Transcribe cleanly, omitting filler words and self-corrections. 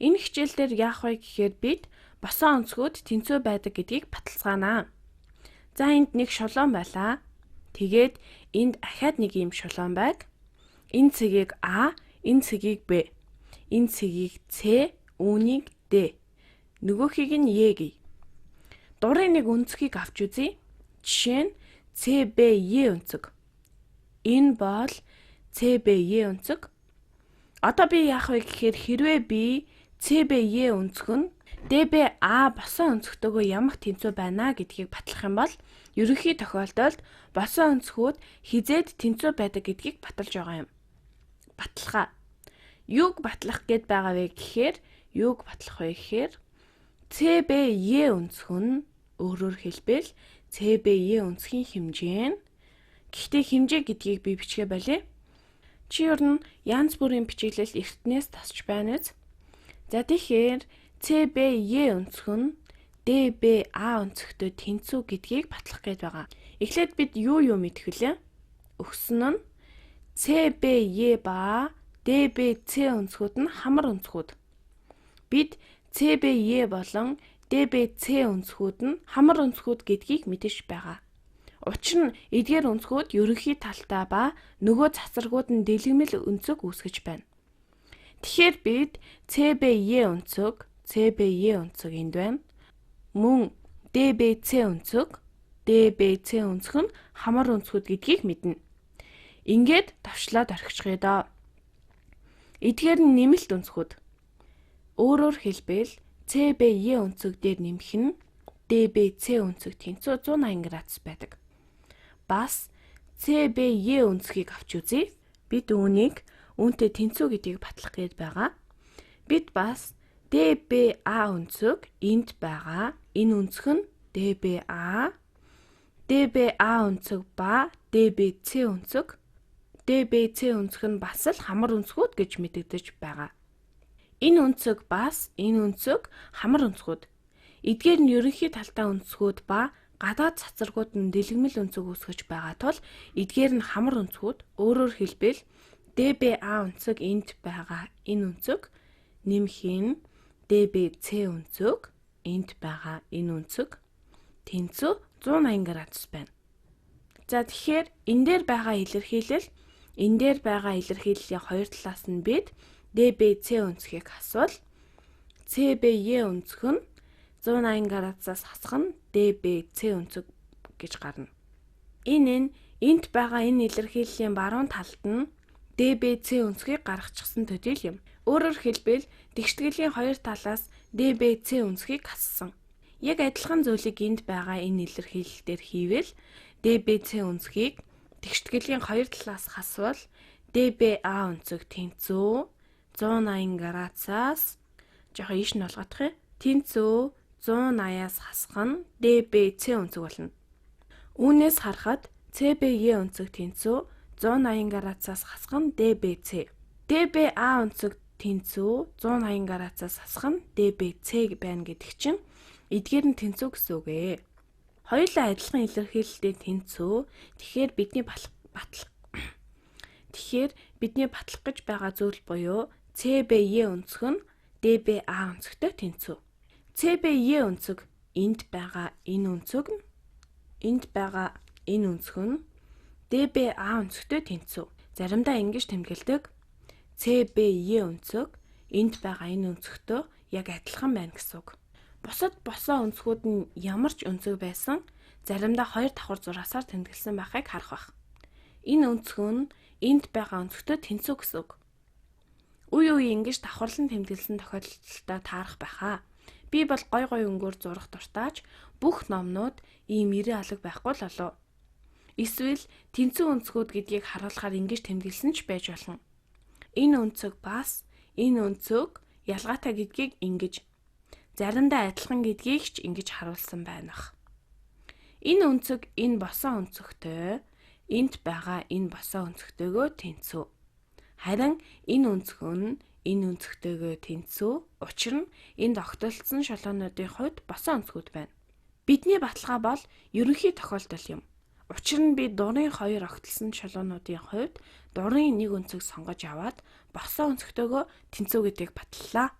Энэ хичээл дээр яах вэ гэхээр бид босон онцгүүд тэнцүү байдаг гэдгийг баталгаанаа. За энд нэг шулуун байлаа. Тэгээд энд ахаад нэг юм шулуун байг. Энэ цэгийг А, энэ цэгийг Б. Энэ цэгийг С, үүнийг Д. Нөгөөхийг нь Е гэе. Дурын нэг өнцгийг авч үзье. Жишээ нь CBE өнцөг. Энэ бол CBE өнцөг. Одоо би яах вэ гэхээр хэрвээ би CBE өнцөг нь DBA босон өнцгтөөгөө ямах тэнцүү байна гэдгийг батлах юм бол ерөнхий тохиолдолд босон өнцгүүд хизээд тэнцүү байдаг гэдгийг баталж байгаа юм. Баталгаа. Юуг батлах гээд байгаа вэ гэхээр CBE өнцг нь өөрөөр хэлбэл CBE өнцгийн хэмжээ нь. Гэхдээ хэмжээ гэдгийг би бичгээ болъё. Чи ер нь янз бүрийн бичиглэл эртнээс тасч байна биз? За тэгэхээр CBE өнцг нь DBA өнцгтэй тэнцүү гэдгийг батлах гээд байгаа. Эхлээд бид юу мэдэх вүлээ? Өгсөн нь CBE ба DBC өнцгүүд нь хамар өнцгүүд. Бид CBE болон DBC өнцгүүд нь хамар өнцгүүд гэдгийг мэдэж байгаа. Учир нь эдгээр өнцгүүд ерөнхий талтай ба нөгөө цацрагууд нь дэлгэмэл өнцөг үүсгэж байна. Тэгэхээр бид CBE өнцөг энд байна. Мөн DBC өнцөг нь хамар өнцгүүд гэдгийг мэднэ. Ингээд давшлаад орхичихъя доо. Эдгээр нь нэмэлт өнцгүүд. Өөрөөр хэлбэл CBE өнцөг дээр нэмэх нь DBC өнцөг тэнцүү 180 градус байдаг. Бас CBE өнцгийг авч үзье. Бид үүнийг үүнтэй тэнцүү гэдгийг батлах гээд байгаа. Бид бас DBA өнцөг энд байгаа. Энэ өнцг нь DBA өнцөг ба DBC өнцөг нь бас л хамар өнцгүүд гэж мэдэгдэж байгаа. Энэ өнцөг бас энэ өнцөг хамар өнцгүүд. Эдгээр нь ерөнхий талтай өнцгүүд ба гадаад цацрагууд нь дэлгэмэл өнцөг үүсгэж байгаа тул эдгээр нь хамар өнцгүүд. Өөрөөр хэлбэл DBA өнцөг энд байгаа. Энэ өнцөг нэмэх нь DBC өнцөг энд байгаа. Энэ өнцөг тэнцүү 180 градус байна. За тэгэхээр энэ дээр байгаа илэрхийллийн хоёр талаас нь бид DBC өнцгийг асуул. CBE өнцг нь 180 градусаас хасах нь DBC өнцөг гэж гарна. Энд байгаа энэ илэрхийллийн баруун талд нь DBC өнцгийг гаргачихсан төдийл юм. Өөрөөр хэлбэл тэгштгэлийн хоёр талаас DBC өнцгийг хассан. Яг адилхан зүйлийг энд байгаа энэ илэрхийлэлээр хийвэл DBC өнцгийг тэгштгэлийн хоёр талаас хасвал DBA өнцөг тэнцүү 180 градусаас жоохон ийш нь олгодох юм. Тэнцүү 180-аас хасах нь DBC өнцөг болно. Үүнээс харахад CBE өнцөг тэнцүү 180 градусаас хасах нь DBC. DBA өнцөг тэнцүү 180 градусаас хасах нь DBC байна гэдэг чинь эдгээр нь тэнцүү гэсэн үг ээ. Хоёулаа адилхан илэрхийлэлтэй тэнцүү. Тэгэхээр бидний батлах гэж байгаа зүйл буюу CBE өнцөг нь DBA өнцөгтэй тэнцүү. CBE өнцөг энд байгаа энэ өнцөг нь DBA өнцөгтэй тэнцүү. Заримдаа ингэж тэмдэглэдэг. CBE өнцөг энд байгаа энэ өнцөгтөө яг адилхан байна гэсэн үг. Бусад босон өнцгүүд нь ямар ч өнцөг байсан заримдаа 2 давхар зураасаар тэмдэглэсэн байхыг харах бах. Энэ өнцөг нь энд байгаа өнцөгтөө тэнцүү гэсэн үг. Үе ингэж давхарлан тэмдэглэсэн тохиолдолтой таарах байхаа. Би бол гой өнгөөр зурах дуртаач бүх номнууд ийм 90 алаг байхгүй л олоо. Эсвэл тэнцүү өнцгүүд гэдгийг харуулахаар ингэж тэмдэглэсэн ч байж болно. Энэ өнцөг бас энэ өнцөг ялгаатай гэдгийг ингэж заримдаа адилхан гэдгийг ч ингэж харуулсан байна. Энэ өнцөг энэ босон өнцөгтэй энд байгаа энэ босон өнцөгтэйгөө тэнцүү. Харин энэ өнцөг нь энэ өнцөгтэйгөө тэнцүү. Учир нь энд огтолцсон шалгуунуудын хувьд босон өнцгүүд байна. Бидний баталгаа бол ерөнхий тохиолдол юм. Учир нь би дурын 2 огтлсон шалгуунуудын хувьд дурын 1 өнцөг сонгож аваад босон өнцөгтэйгөө тэнцүү гэдгийг батллаа.